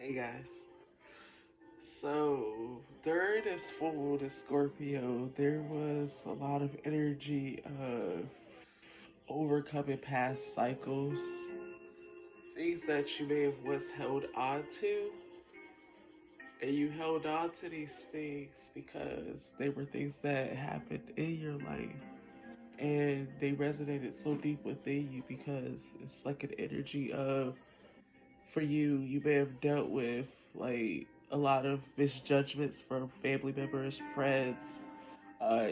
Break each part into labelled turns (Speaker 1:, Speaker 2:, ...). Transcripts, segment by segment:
Speaker 1: Hey guys. So during this full moon in Scorpio, there was a lot of energy of overcoming past cycles, things that you may have once held on to, and you held on to these things because they were things that happened in your life, and they resonated so deep within you because it's like an energy of, for you, you may have dealt with like a lot of misjudgments from family members, friends,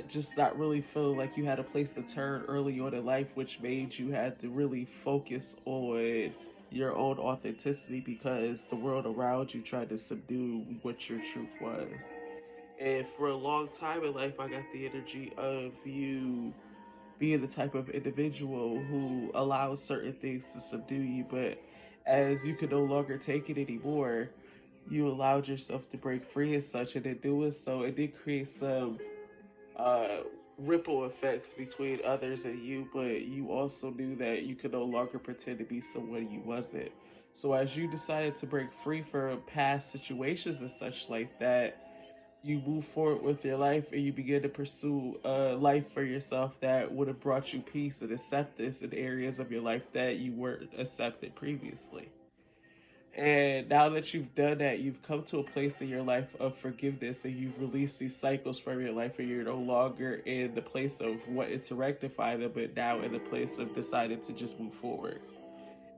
Speaker 1: just not really feeling like you had a place to turn early on in life, which made you had to really focus on your own authenticity because the world around you tried to subdue what your truth was. And for a long time in life, I got the energy of you being the type of individual who allowed certain things to subdue you, but as you could no longer take it anymore, you allowed yourself to break free as such, and in doing so, it did create some uh, ripple effects between others and you, but you also knew that you could no longer pretend to be someone you wasn't. So as you decided to break free from past situations and such like that, you move forward with your life and you begin to pursue a life for yourself that would have brought you peace and acceptance in areas of your life that you weren't accepted previously. And now that you've done that, you've come to a place in your life of forgiveness and you've released these cycles from your life and you're no longer in the place of wanting to rectify them, but now in the place of deciding to just move forward.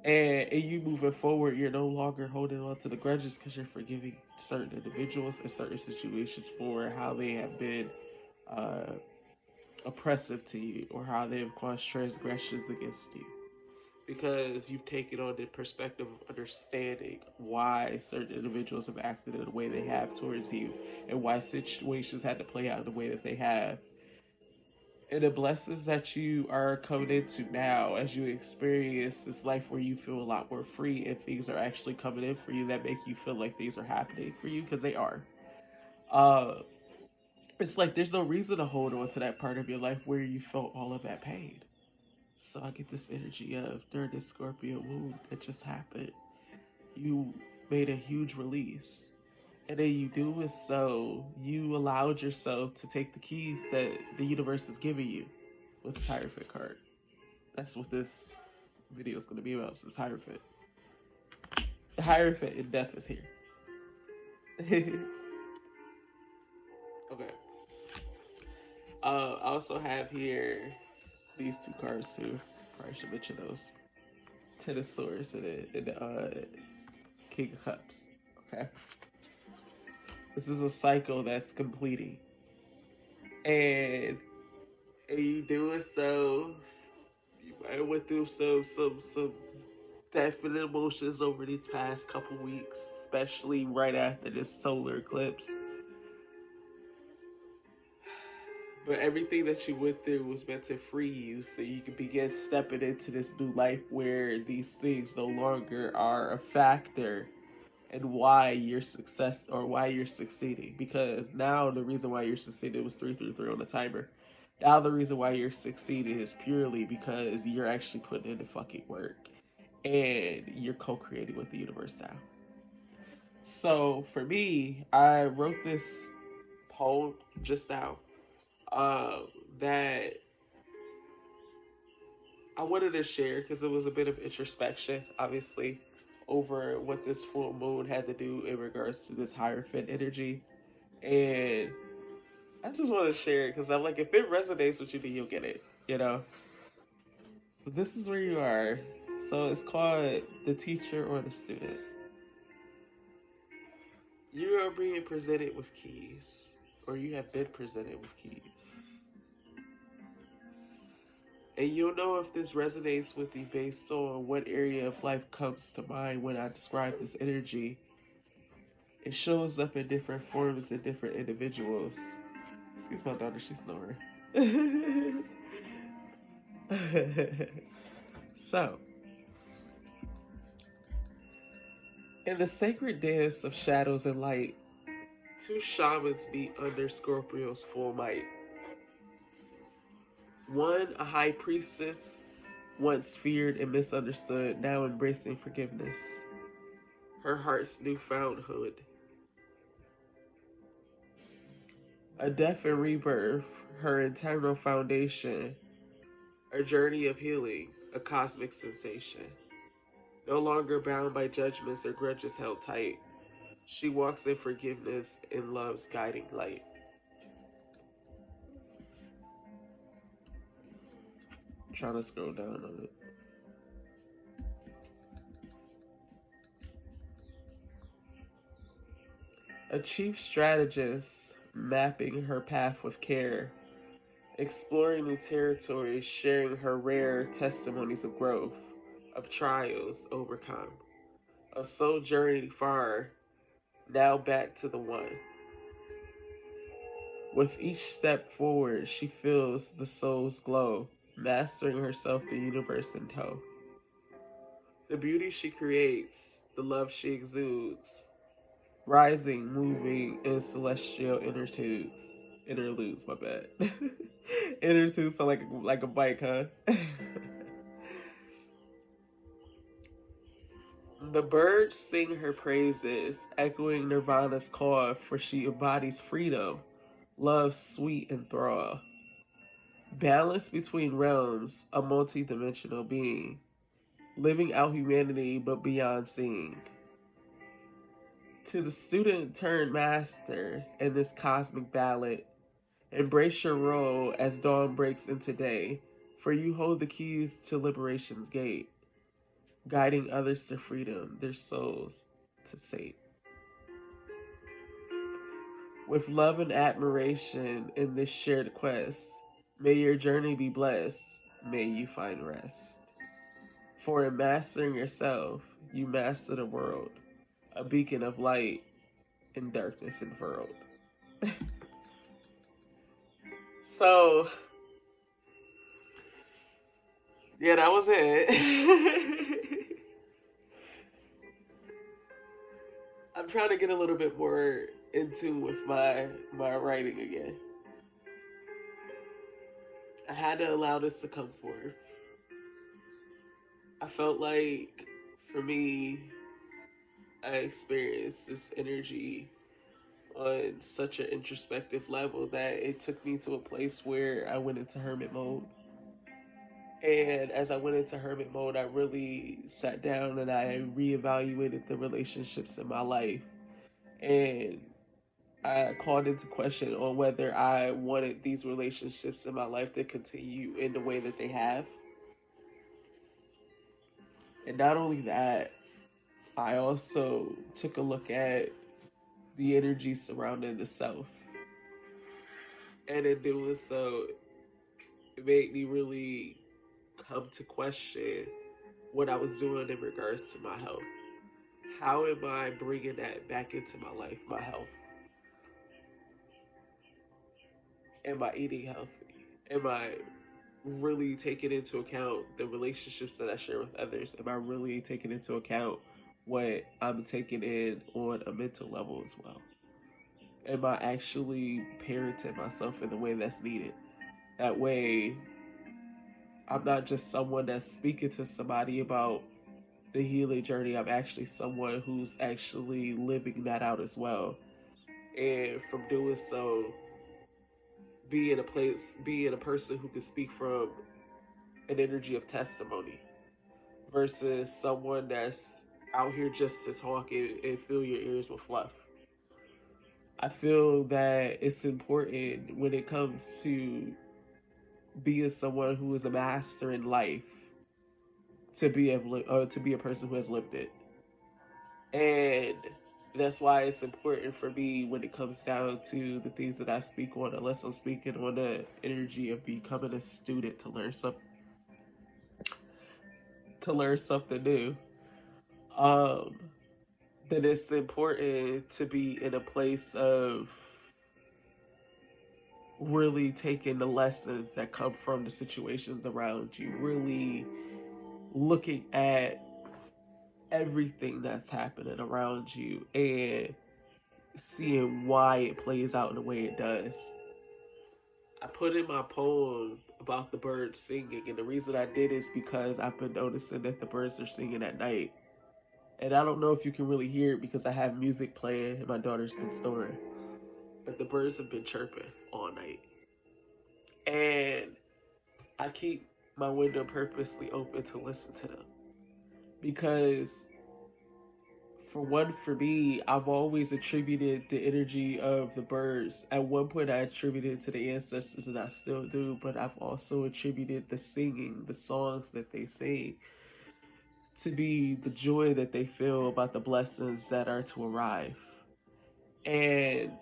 Speaker 1: And in you moving forward, you're no longer holding on to the grudges because you're forgiving certain individuals and certain situations for how they have been uh, oppressive to you or how they have caused transgressions against you. Because you've taken on the perspective of understanding why certain individuals have acted in the way they have towards you and why situations had to play out in the way that they have, and the blessings that you are coming into now as you experience this life where you feel a lot more free and things are actually coming in for you that make you feel like things are happening for you because they are. Uh, it's like there's no reason to hold on to that part of your life where you felt all of that pain. So I get this energy of during this Scorpio moon that just happened, you made a huge release. And then you do it so you allowed yourself to take the keys that the universe is giving you with this Hierophant card. That's what this video is going to be about. So it's Hierophant. The Hierophant in death is here. Okay. I also have here these two cards too. Probably should mention those. Ten of Swords and the King of Cups. Okay. This is a cycle that's completing. And you doing so, you might have went through some definite emotions over these past couple weeks, especially right after this solar eclipse. But everything that you went through was meant to free you so you can begin stepping into this new life where these things no longer are a factor and why you're success or why you're succeeding. Because now the reason why you're succeeding was 333 on the timer. Now the reason why you're succeeding is purely because you're actually putting in the fucking work and you're co-creating with the universe now. So for me, I wrote this poem just now that I wanted to share because it was a bit of introspection, obviously, over what this full moon had to do in regards to this Hierophant energy. And I just want to share it because I'm like, if it resonates with you, then you'll get it, you know? But this is where you are. So it's called The Teacher or the Student. You are being presented with keys, or you have been presented with keys. And you'll know if this resonates with you based on what area of life comes to mind when I describe this energy. It shows up in different forms in different individuals. Excuse my daughter, she's snoring. So, in the sacred dance of shadows and light, two shamans meet under Scorpio's full might. One, a high priestess, once feared and misunderstood, now embracing forgiveness. her heart's newfoundhood. A death and rebirth, her internal foundation, a journey of healing, a cosmic sensation. No longer bound by judgments or grudges held tight, she walks in forgiveness and love's guiding light. I'm trying to scroll down on it. A chief strategist mapping her path with care, exploring new territories, sharing her rare testimonies of growth, of trials overcome. A soul journey far, now back to the one. With each step forward, she feels the soul's glow, mastering herself, the universe in tow. The beauty she creates, the love she exudes, rising, moving in celestial interludes, my bad. Interludes sound like a bike, huh? The birds sing her praises, echoing Nirvana's call, for she embodies freedom, love sweet and thaw. Balance between realms, a multi-dimensional being, living out humanity but beyond seeing. To the student turned master in this cosmic ballad, embrace your role as dawn breaks into day, for you hold the keys to liberation's gate, guiding others to freedom, their souls to sate. With love and admiration in this shared quest, may your journey be blessed, may you find rest. For in mastering yourself, you master the world, a beacon of light in darkness unfurled. So, yeah, that was it. I'm trying to get a little bit more into with my writing again. I had to allow this to come forth. I felt like, for me, I experienced this energy on such an introspective level that it took me to a place where I went into hermit mode. And as I went into hermit mode, I really sat down and I reevaluated the relationships in my life. And I called into question on whether I wanted these relationships in my life to continue in the way that they have. And not only that, I also took a look at the energy surrounding the self. And in doing so, it made me really come to question what I was doing in regards to my health. How am I bringing that back into my life, my health? Am I eating healthy? Am I really taking into account the relationships that I share with others? Am I really taking into account what I'm taking in on a mental level as well? Am I actually parenting myself in the way that's needed? That way, I'm not just someone that's speaking to somebody about the healing journey. I'm actually someone who's actually living that out as well. And from doing so, be in a person who can speak from an energy of testimony versus someone that's out here just to talk and fill your ears with fluff. I feel that it's important when it comes to being someone who is a master in life to be a person who has lived it. And that's why it's important for me when it comes down to the things that I speak on, unless I'm speaking on the energy of becoming a student to learn something new. Then it's important to be in a place of really taking the lessons that come from the situations around you, really looking at everything that's happening around you and seeing why it plays out in the way it does. I put in my poem about the birds singing, and the reason I did is because I've been noticing that the birds are singing at night. And I don't know if you can really hear it because I have music playing and my daughter's been snoring. But the birds have been chirping all night. And I keep my window purposely open to listen to them. Because for me, I've always attributed the energy of the birds. At one point, I attributed it to the ancestors, and I still do, but I've also attributed the singing, the songs that they sing, to be the joy that they feel about the blessings that are to arrive. And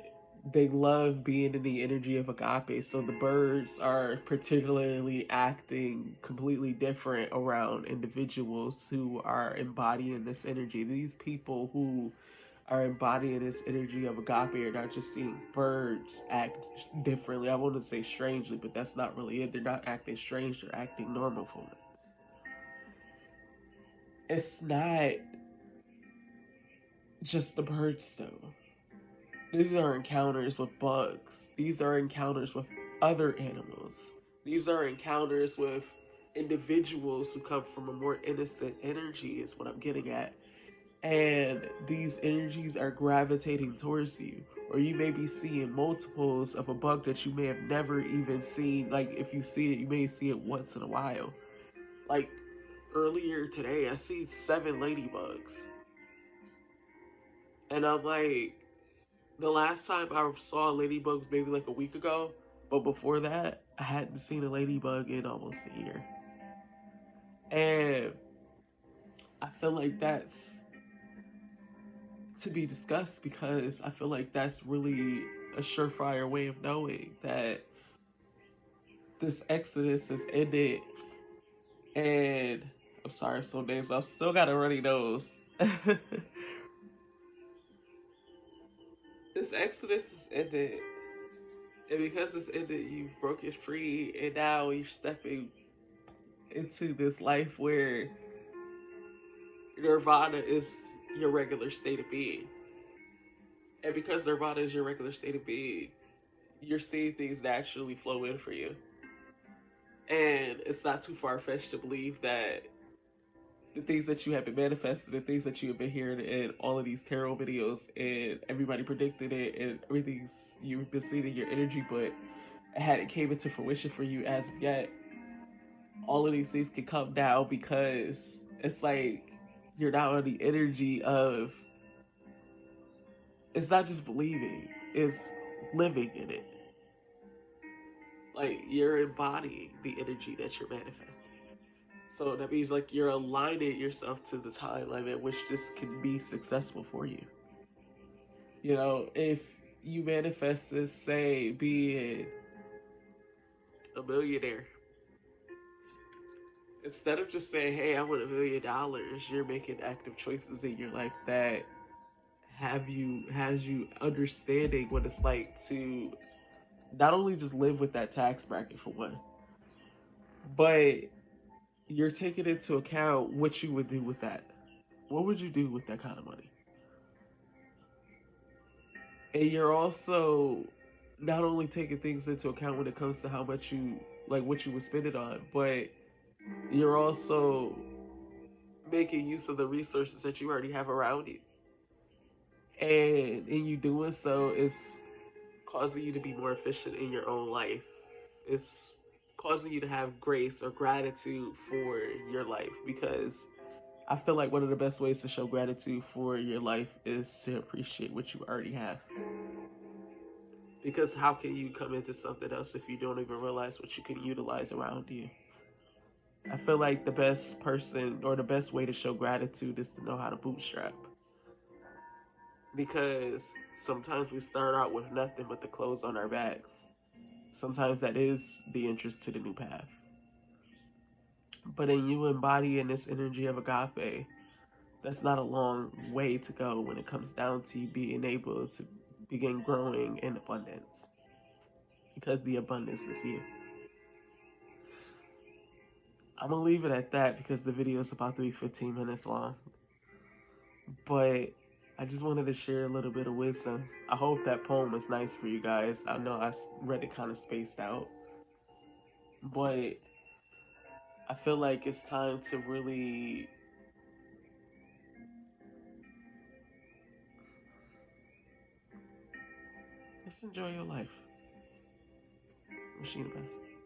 Speaker 1: they love being in the energy of agape. So the birds are particularly acting completely different around individuals who are embodying this energy. These people who are embodying this energy of agape are not just seeing birds act differently. I wouldn't say strangely, but that's not really it. They're not acting strange, they're acting normal for once. It's not just the birds though. These are encounters with bugs. These are encounters with other animals. These are encounters with individuals who come from a more innocent energy, is what I'm getting at. And these energies are gravitating towards you. Or you may be seeing multiples of a bug that you may have never even seen. Like, if you see it, you may see it once in a while. Like, earlier today, I see 7 ladybugs. And I'm like, the last time I saw a ladybug was maybe like a week ago, but before that, I hadn't seen a ladybug in almost a year. And I feel like that's to be discussed because I feel like that's really a surefire way of knowing that this exodus has ended. And I'm sorry, so days I've still got a runny nose. This exodus has ended. And because it's ended, you've broken free, and now you're stepping into this life where nirvana is your regular state of being. And because nirvana is your regular state of being, you're seeing things naturally flow in for you. And it's not too far-fetched to believe that the things that you have been manifesting, the things that you have been hearing in all of these tarot videos, and everybody predicted it, and everything you've been seeing in your energy, but it hadn't came into fruition for you as of yet. All of these things can come now because it's like you're now on the energy of, it's not just believing, it's living in it. Like, you're embodying the energy that you're manifesting. So that means like you're aligning yourself to the timeline at which this can be successful for you. You know, if you manifest this, say, being a millionaire, instead of just saying, hey, I want $1 million, you're making active choices in your life that has you understanding what it's like to not only just live with that tax bracket for one, but you're taking into account what you would do with that. What would you do with that kind of money? And you're also not only taking things into account when it comes to how much you, like what you would spend it on, but you're also making use of the resources that you already have around you. And in you doing so, it's causing you to be more efficient in your own life. It's causing you to have grace or gratitude for your life, because I feel like one of the best ways to show gratitude for your life is to appreciate what you already have. Because how can you come into something else if you don't even realize what you can utilize around you? I feel like the best person or the best way to show gratitude is to know how to bootstrap. Because sometimes we start out with nothing but the clothes on our backs. Sometimes that is the entrance to the new path. But in you embodying this energy of agape, that's not a long way to go when it comes down to you being able to begin growing in abundance. Because the abundance is you. I'm going to leave it at that because the video is about to be 15 minutes long. But I just wanted to share a little bit of wisdom. I hope that poem is nice for you guys. I know I read it kind of spaced out. But I feel like it's time to really Let's enjoy your life. Wishing you the best.